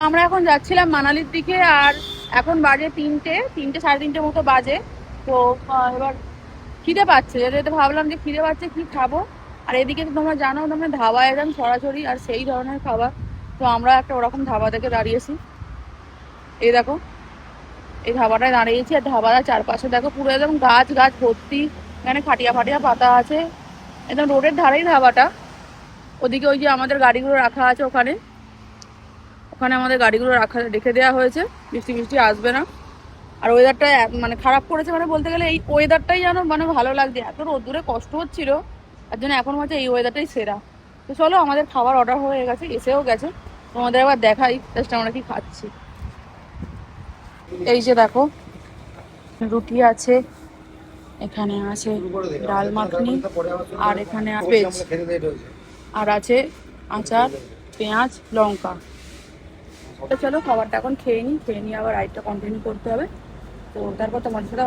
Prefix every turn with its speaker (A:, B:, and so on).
A: আমরা এখন যাচ্ছিলাম মানালির দিকে, আর এখন বাজে তিনটে সাড়ে তিনটে মতো বাজে। তো এবার খিদে পাচ্ছে, যেতে ভাবলাম যে খিদে পাচ্ছে কি খাবো। আর এদিকে তো তোমরা জানো তোমরা ধাবা একদম সরাসরি আর সেই ধরনের খাবার। তো আমরা একটা ওরকম ধাবা থেকে দাঁড়িয়েছি, এই দেখো এই ধাবাটায় দাঁড়িয়েছি। আর ধাবাটার চারপাশে দেখো পুরো একদম গাছ গাছ ভর্তি, এখানে খাটিয়া ফাটিয়া পাতা আছে, একদম রোডের ধারেই ধাবাটা। ওদিকে ওই যে আমাদের গাড়িগুলো রাখা আছে, ওখানে ওখানে আমাদের গাড়িগুলো রেখে দেওয়া হয়েছে, বৃষ্টি বৃষ্টি আসবে না। আর ওয়েদারটা মানে খারাপ করেছে, মানে বলতে গেলে এই ওয়েদারটাই যেন মানে ভালো লাগছে, এত রোদ্দুরে কষ্ট হচ্ছিল, তার জন্য এখন হচ্ছে এই ওয়েদারটাই সেরা। তো চলো, আমাদের খাবার অর্ডার হয়ে গেছে, এসেও গেছে, তোমাদের আবার দেখাই জাস্ট আমরা কি খাচ্ছি। এই যে দেখো, রুটি আছে, এখানে আছে ডাল মাখনি, আর এখানে ভেজ, আর আছে আচার, পেঁয়াজ, লঙ্কা। তো চলো খাবারটা এখন খেয়ে নিই, খেয়ে নিয়ে আবার রাইডটা কন্টিনিউ করতে হবে। তো তারপর তোমার সাথে